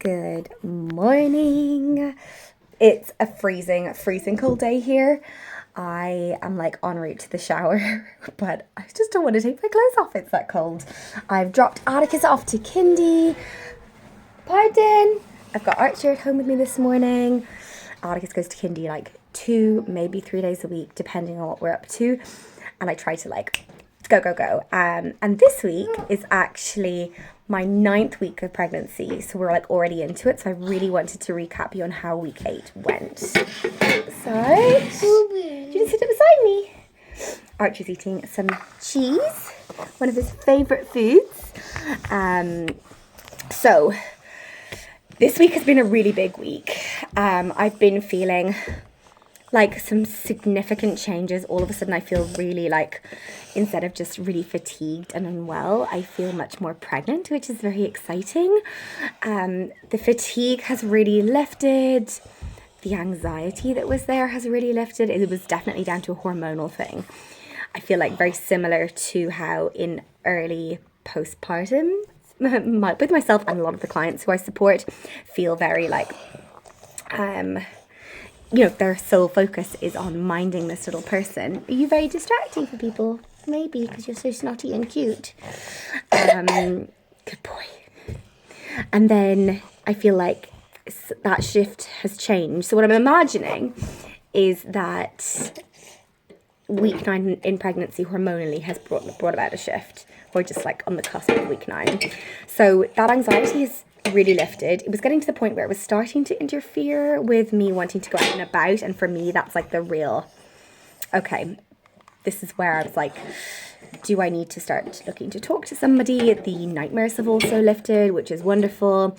Good morning. It's a freezing cold day here. I am like en route to the shower, but I just don't want to take my clothes off. It's that cold. I've dropped Atticus off to kindy. Pardon. I've got Archer at home with me this morning. Atticus goes to kindy like 2, maybe 3 days a week, depending on what we're up to. And I try to like go. And this week is actually my 9th week of pregnancy, so we're like already into it. So I really wanted to recap you on how week 8 went. So, you just sit beside me. Archer's eating some cheese, one of his favourite foods. So this week has been a really big week. I've been feeling like some significant changes. All of a sudden I feel really like, instead of just really fatigued and unwell, I feel much more pregnant, which is very exciting. The fatigue has really lifted. The anxiety that was there has really lifted. It was definitely down to a hormonal thing. I feel like very similar to how in early postpartum, with myself and a lot of the clients who I support feel very like, their sole focus is on minding this little person. Are you very distracting for people? Maybe, because you're so snotty and cute. Good boy. And then I feel like that shift has changed. So what I'm imagining is that week 9 in pregnancy hormonally has brought about a shift. We're just like on the cusp of week 9. So that anxiety is really lifted. It was getting to the point where it was starting to interfere with me wanting to go out and about, and for me that's like the real okay, this is where I was like, do I need to start looking to talk to somebody? The nightmares have also lifted, which is wonderful.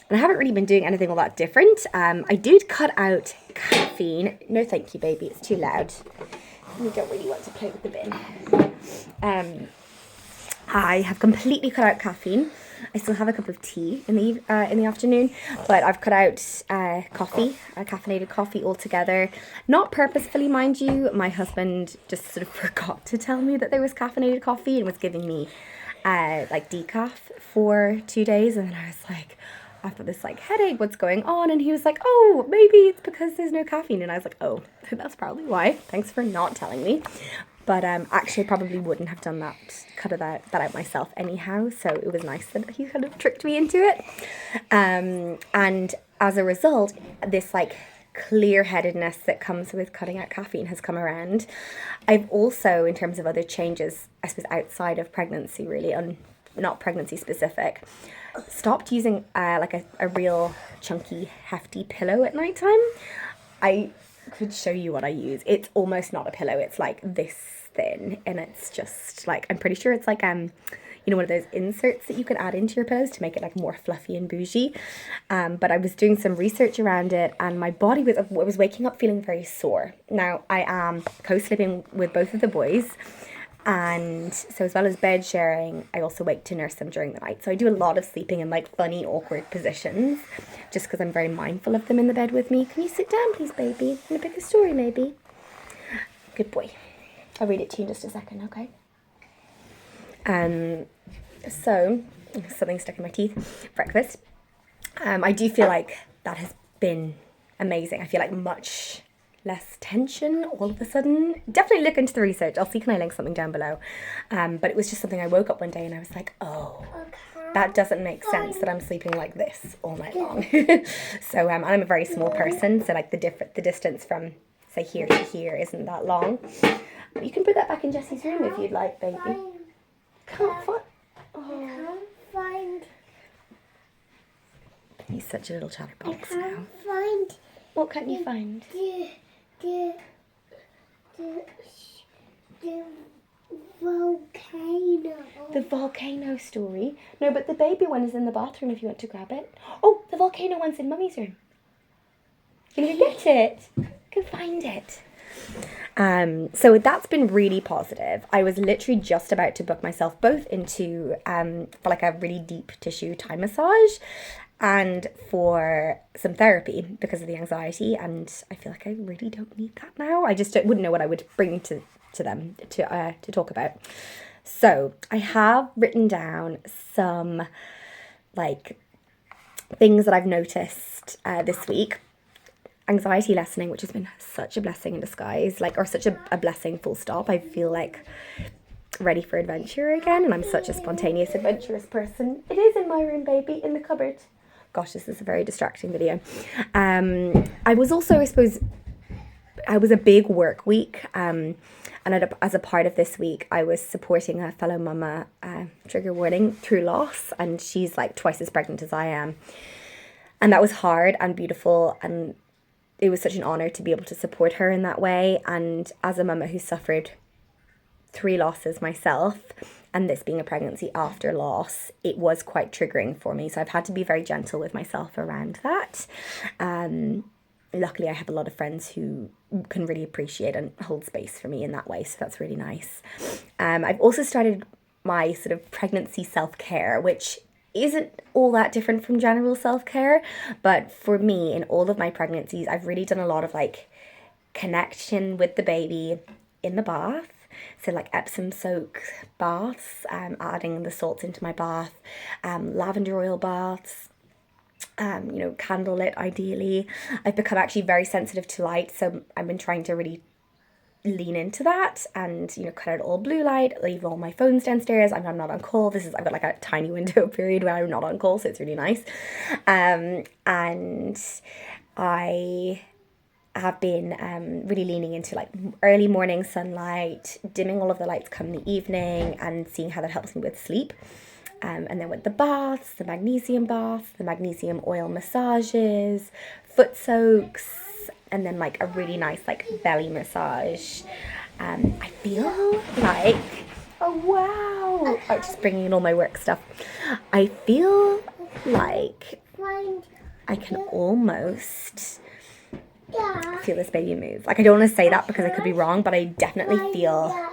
And I haven't really been doing anything all that different. I did cut out caffeine. No thank you, baby, it's too loud. You don't really want to play with the bin. I have completely cut out caffeine. I still have a cup of tea in the afternoon, but I've cut out coffee, caffeinated coffee altogether. Not purposefully, mind you. My husband just sort of forgot to tell me that there was caffeinated coffee and was giving me like decaf for 2 days, and then I was like, I've got this like headache, what's going on? And he was like, oh, maybe it's because there's no caffeine. And I was like, oh, that's probably why. Thanks for not telling me. But actually probably wouldn't have done that, cut that out myself anyhow. So it was nice that he kind of tricked me into it. And as a result, this like clear-headedness that comes with cutting out caffeine has come around. I've also, in terms of other changes, I suppose outside of pregnancy really, not pregnancy specific, stopped using like a real chunky hefty pillow at nighttime. I could show you what I use. It's almost not a pillow, it's like this thin, and it's just like, I'm pretty sure it's like one of those inserts that you can add into your pillows to make it like more fluffy and bougie. But I was doing some research around it, and my body was waking up feeling very sore. Now I am co-sleeping with both of the boys, and so as well as bed sharing, I also wake to nurse them during the night. So I do a lot of sleeping in like funny, awkward positions, just because I'm very mindful of them in the bed with me. Can you sit down, please, baby? Can I pick a story, maybe? Good boy. I'll read it to you in just a second, okay? So, something stuck in my teeth. Breakfast. I do feel like that has been amazing. I feel like much less tension all of a sudden. Definitely look into the research. I'll see, can I link something down below? But it was just something I woke up one day and I was like, oh, that doesn't make sense that I'm sleeping like this all night long. So I'm a very small person, so like the distance from say here to here isn't that long. But you can put that back in Jessie's room if you'd like, baby. Can't find. He's such a little chatterbox now. What can't you find? The volcano. The volcano story? No, but the baby one is in the bathroom if you want to grab it. Oh, the volcano one's in Mummy's room. Can you get it? Go find it. So that's been really positive. I was literally just about to book myself both into for like a really deep tissue Thai massage and for some therapy because of the anxiety, and I feel like I really don't need that now. I just wouldn't know what I would bring to them to talk about. So I have written down some like things that I've noticed this week. Anxiety lessening, which has been such a blessing in disguise, like, or such a blessing full stop. I feel like ready for adventure again, and I'm such a spontaneous, adventurous person. It is in my room, baby, in the cupboard. Gosh, this is a very distracting video. I was also, I suppose, I was a big work week, and as a part of this week, I was supporting a fellow mama, trigger warning, through loss, and she's like twice as pregnant as I am. And that was hard and beautiful, and it was such an honour to be able to support her in that way. And as a mama who suffered 3 losses myself, and this being a pregnancy after loss, it was quite triggering for me. So I've had to be very gentle with myself around that. Luckily, I have a lot of friends who can really appreciate and hold space for me in that way. So that's really nice. I've also started my sort of pregnancy self-care, which isn't all that different from general self-care. But for me, in all of my pregnancies, I've really done a lot of like connection with the baby in the bath. So like Epsom soak baths, adding the salts into my bath, lavender oil baths, candlelit ideally. I've become actually very sensitive to light, so I've been trying to really lean into that and, cut out all blue light, leave all my phones downstairs. I'm not on call. I've got like a tiny window period where I'm not on call, so it's really nice. And I have been really leaning into like early morning sunlight, dimming all of the lights come in the evening, and seeing how that helps me with sleep. And then with the baths, the magnesium oil massages, foot soaks, and then like a really nice like belly massage. I feel like, oh wow, I'm just bringing in all my work stuff. I feel like I can almost feel this baby move. Like, I don't want to say that because I could be wrong, but I definitely feel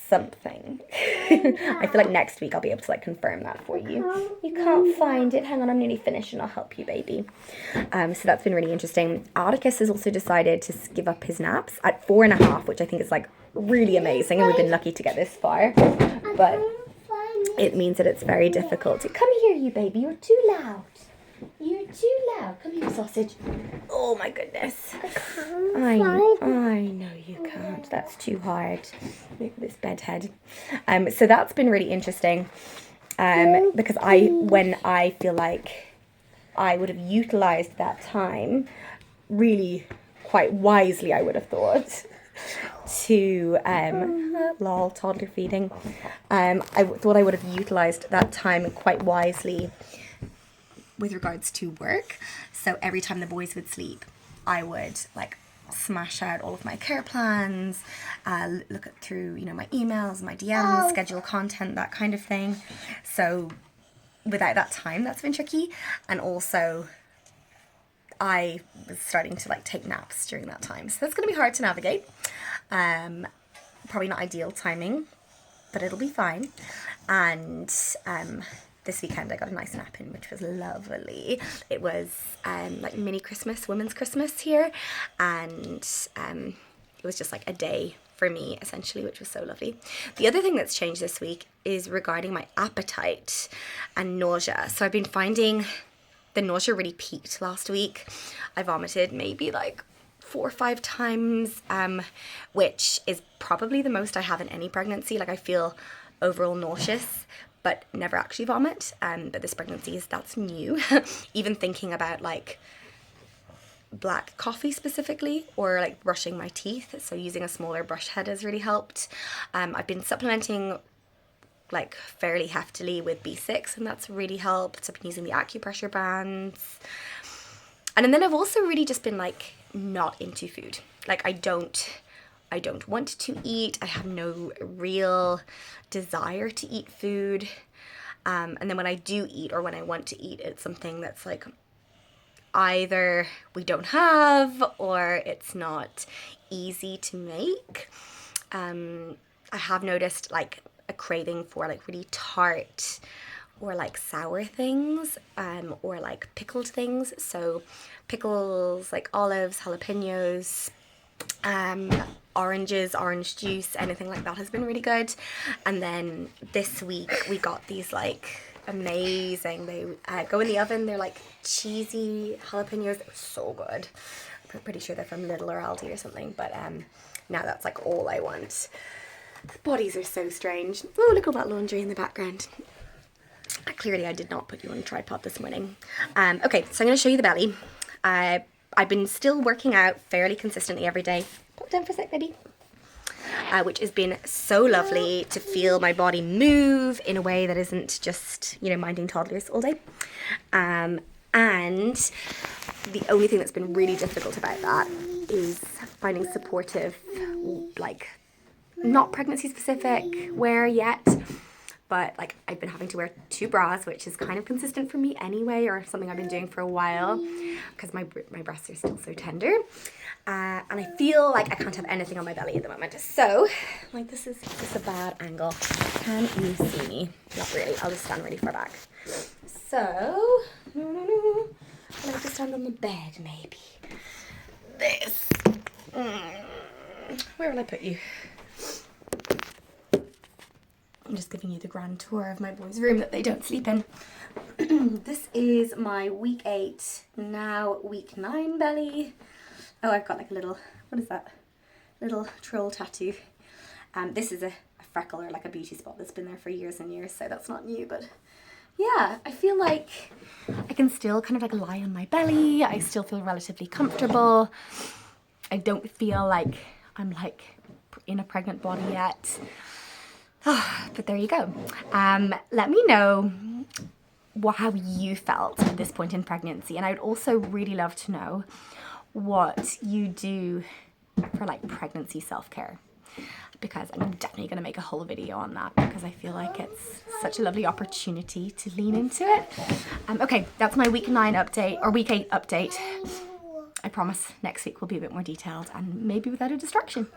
something. I feel like next week I'll be able to like confirm that for you. You can't find it. Hang on, I'm nearly finished and I'll help you, baby. So that's been really interesting. Atticus has also decided to give up his naps at 4.5, which I think is like really amazing, and we've been lucky to get this far. But it means that it's very difficult to come here, you baby. You're too loud. You're too loud. Come here, sausage. Oh my goodness. I know you can't. That's too hard. Look at this bed head. So that's been really interesting. Because when I feel like I would have utilized that time really quite wisely, I would have thought, to toddler feeding. I thought I would have utilized that time quite wisely with regards to work. So every time the boys would sleep, I would like smash out all of my care plans, look through my emails, my DMs, schedule content, that kind of thing. So without that time, that's been tricky. And also I was starting to like take naps during that time, so that's going to be hard to navigate. Probably not ideal timing, but it'll be fine. And this weekend I got a nice nap in, which was lovely. It was like mini Christmas, women's Christmas here, and it was just like a day for me essentially, which was so lovely. The other thing that's changed this week is regarding my appetite and nausea. So I've been finding the nausea really peaked last week. I vomited maybe like 4 or 5 times, which is probably the most I have in any pregnancy. Like, I feel overall nauseous, but never actually vomit. But this pregnancy that's new. Even thinking about like black coffee specifically, or like brushing my teeth, so using a smaller brush head has really helped. I've been supplementing like fairly heftily with B6, and that's really helped. I've been using the acupressure bands, and then I've also really just been like not into food. Like, I don't want to eat. I have no real desire to eat food. And then when I do eat, or when I want to eat, it's something that's like either we don't have, or it's not easy to make. I have noticed like a craving for like really tart or like sour things, or like pickled things. So pickles, like olives, jalapenos, oranges, orange juice, anything like that has been really good. And then this week we got these like amazing. They go in the oven. They're like cheesy jalapenos. They're so good. I'm pretty sure they're from Lidl or Aldi or something, but now that's like all I want. The bodies are so strange. Oh, look at all that laundry in the background. Clearly I did not put you on a tripod this morning. Okay, so I'm going to show you the belly. I've been still working out fairly consistently every day. Pop down for a sec, baby. Which has been so lovely to feel my body move in a way that isn't just, you know, minding toddlers all day. And the only thing that's been really difficult about that is finding supportive, like, not pregnancy specific wear yet, but like I've been having to wear 2 bras, which is kind of consistent for me anyway, or something I've been doing for a while because my breasts are still so tender. And I feel like I can't have anything on my belly at the moment. So, like, this is just a bad angle. Can you see me? Not really. I'll just stand really far back. So, I'll have to stand on the bed, maybe. This. Where will I put you? I'm just giving you the grand tour of my boys' room that they don't sleep in. This is my week 8, now week 9 belly. Oh, I've got like a little, what is that? Little troll tattoo. This is a freckle or like a beauty spot that's been there for years and years, so that's not new, but yeah, I feel like I can still kind of like lie on my belly. I still feel relatively comfortable. I don't feel like I'm like in a pregnant body yet. But there you go. Let me know how you felt at this point in pregnancy, and I would also really love to know what you do for like pregnancy self-care, because I'm definitely going to make a whole video on that because I feel like it's such a lovely opportunity to lean into it. Okay, that's my week 9 update, or week 8 update. I promise next week will be a bit more detailed and maybe without a distraction.